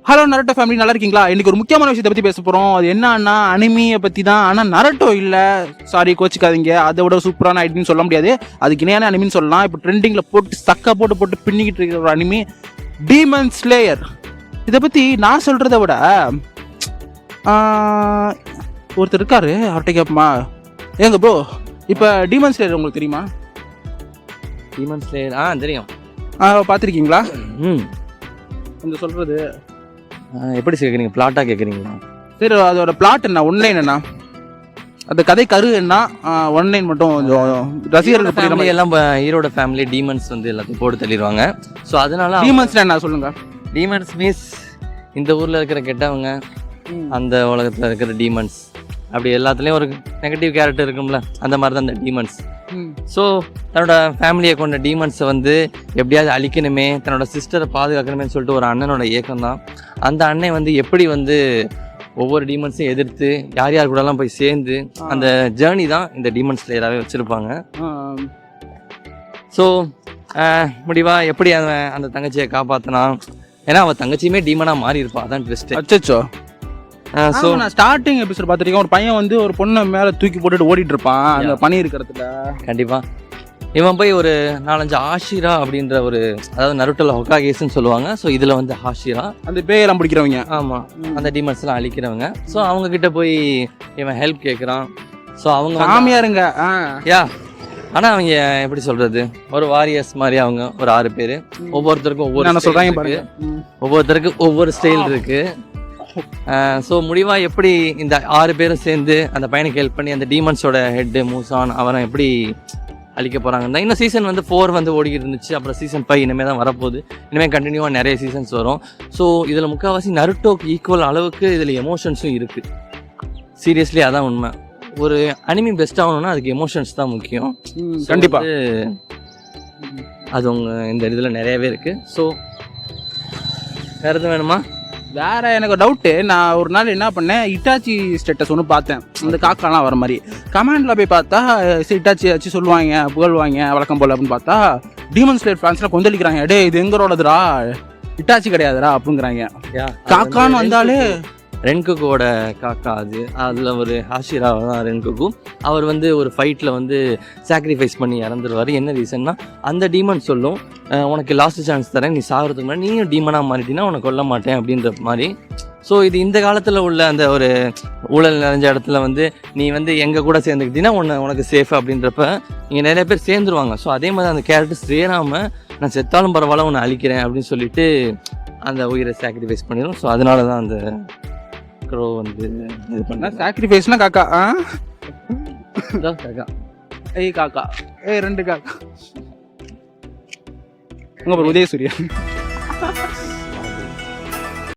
Hello Naruto family, நல்லா இருக்கீங்களா? இன்னைக்கு ஒரு முக்கியமான விஷயத்தை பற்றி பேச போகிறோம். அது என்னன்னா அனிமியை பற்றி தான். ஆனால் நரட்டோ இல்லை, சாரி கோச்சிக்காதீங்க. அதை விட சூப்பரான ஐடின்னு சொல்ல முடியாது, அதுக்கு இணையான அனிமின்னு சொல்லலாம். இப்போ ட்ரெண்டிங்கில் போட்டு சக்கா போட்டு பின்னிக்கிட்டு இருக்கிற ஒரு அனிமி டீமன் ஸ்லேயர். இதை பற்றி நான் சொல்கிறத விட ஒருத்தர் இருக்காரு, அவர்கிட்ட கேட்போமா? ஏங்க ப்ரோ, இப்போ டீமன் ஸ்லேயர் உங்களுக்கு தெரியுமா? டீமன் ஸ்லேயர் தெரியும். பார்த்துருக்கீங்களா? கொஞ்சம் சொல்கிறது எப்படி கேட்குறீங்க? பிளாட்டாக கேட்குறீங்களா? சரி, அதோட பிளாட் என்ன, ஒன்லைன் என்ன, அந்த கதை கரு என்ன, ஒன்லைன் மட்டும் கொஞ்சம் ரசிகர்கள் ஃபேமிலி எல்லாம் ஹீரோட ஃபேமிலி டீமன்ஸ் வந்து எல்லாத்தையும் போட்டு தள்ளிடுவாங்க. ஸோ அதனால டீமன்ஸ்ல என்ன சொல்லுங்க? டீமன்ஸ் மீன்ஸ் இந்த ஊரில் இருக்கிற கெட்டவங்க, அந்த உலகத்தில் இருக்கிற டீமன்ஸ், அப்படி எல்லாத்துலேயும் ஒரு நெகட்டிவ் கேரக்டர் இருக்கும்ல, அந்த மாதிரி தான் இந்த டீமன்ஸ். ஸோ தன்னோட ஃபேமிலியை கொண்ட டீமன்ஸை வந்து எப்படியாவது அழிக்கணுமே, தன்னோட சிஸ்டரை பாதுகாக்கணுமே சொல்லிட்டு ஒரு அண்ணனோட இயக்கம் தான். அந்த அண்ணன் வந்து எப்படி வந்து ஒவ்வொரு டீமன்ஸையும் எதிர்த்து யார் யார் கூடலாம் போய் சேர்ந்து அந்த ஜேர்னி தான் இந்த டீமன் ஸ்லேயராகவே வச்சுருப்பாங்க. ஸோ முடிவாக எப்படி அந்த தங்கச்சியை காப்பாற்றினா, ஏன்னா அவள் தங்கச்சியுமே டீமனாக மாறி இருப்பாள், அதான் ட்விஸ்ட். அச்சோ. ஸோ நான் ஸ்டார்டிங் எபிசோட் பார்த்துருக்கேன், ஒரு பையன் வந்து ஒரு பொண்ணை மேலே தூக்கி போட்டுட்டு ஓடிட்டு இருப்பான் அந்த பனி இருக்கிறதுல. கண்டிப்பாக இவன் போய் ஒரு 4-5 ஆஷிரா அப்படின்ற ஒரு, அதாவது நருட்டோல ஹொகாகேஸ்ன்னு சொல்லுவாங்க. ஸோ இதில் வந்து ஆஷிரா அந்த பேயெல்லாம் பிடிக்கிறவங்க. ஆமாம், அந்த டீமன்ஸ்லாம் அழிக்கிறவங்க. ஸோ அவங்க கிட்ட போய் இவன் ஹெல்ப் கேட்குறான். ஸோ அவங்க சாமியாருங்க. ஆனால் அவங்க எப்படி சொல்கிறது, ஒரு வாரியர்ஸ் மாதிரி அவங்க ஒரு 6 பேர், ஒவ்வொருத்தருக்கும் ஒவ்வொருத்தருக்கும் ஒவ்வொரு ஸ்டைல் இருக்குது. ஸோ முடிவாக எப்படி இந்த 6 பேரும் சேர்ந்து அந்த பையனுக்கு ஹெல்ப் பண்ணி அந்த டீமன்ஸோட ஹெட்டு மூசான் அவனை எப்படி அழிக்க போகிறாங்கன்னா, இன்னும் சீசன் வந்து 4 வந்து ஓடிக்கிட்டு இருந்துச்சு. அப்புறம் சீசன் 5 இனிமேல் தான் வரப்போகுது. இனிமேல் கண்டினியூவாக நிறைய சீசன்ஸ் வரும். ஸோ இதில் முக்கால்வாசி நருட்டோக்கு ஈக்குவல் அளவுக்கு இதில் எமோஷன்ஸும் இருக்குது. சீரியஸ்லி அதான் உண்மை. ஒரு அனிமி பெஸ்ட் ஆகணும்னா அதுக்கு எமோஷன்ஸ் தான் முக்கியம். கண்டிப்பாக அது உங்கள் இந்த இதில் நிறையவே இருக்குது. ஸோ வேறு எதுவும் வேணுமா? வேற எனக்கு டவுட்டு. நான் ஒரு நாள் என்ன பண்ணேன், இட்டாச்சி ஸ்டேட்டஸ் ஒன்று பார்த்தேன், இந்த காக்காலாம் வர மாதிரி. கமெண்ட்ல போய் பார்த்தா இட்டாச்சி ஆச்சு சொல்லுவாங்க, புகழ்வாங்க வழக்கம் போல். அப்படின்னு பார்த்தா டீமன் ஸ்லேயர் ஃபேன்ஸ்லாம் கொந்தளிக்கிறாங்க, டே இது எங்களோடதுடா, இட்டாச்சி கிடையாதுடா அப்படிங்கிறாங்க. காக்கான்னு வந்தாலே ரென்குக்கோட காக்கா அது, அதில் ஒரு ஹாஷிரா தான் ரென்குக்கு. அவர் வந்து ஒரு ஃபைட்டில் வந்து சாக்ரிஃபைஸ் பண்ணி இறந்துருவார். என்ன ரீசன்னா, அந்த டீமன் சொல்லும், உனக்கு லாஸ்ட் சான்ஸ் தரேன், நீ சாகிறதுக்கு முன்னாடி நீயும் டீமனாக மாறிட்டீங்கன்னா உனக்கு கொல்ல மாட்டேன் அப்படின்ற மாதிரி. ஸோ இது இந்த காலத்தில் உள்ள அந்த ஒரு ஊழல் நிறைஞ்ச இடத்துல வந்து நீ வந்து எங்கள் கூட சேர்ந்துக்கிட்டீங்கன்னா உனக்கு சேஃப் அப்படின்றப்ப இங்கே நிறைய பேர் சேர்ந்துருவாங்க. ஸோ அதே மாதிரி அந்த கேரக்டர் சேராமல் நான் செத்தாலும் பரவாயில்ல உன்னை அழிக்கிறேன் அப்படின்னு சொல்லிட்டு அந்த உயிரை சாக்ரிஃபைஸ் பண்ணிடும். ஸோ அதனால தான் அந்த க்ரோ வந்து இது பண்ண சாக்ரிஃபைஸ்னா காக்கா. காக்கா காக்கா 2 காக்கா. உங்க பேர் உதயசூரியன்.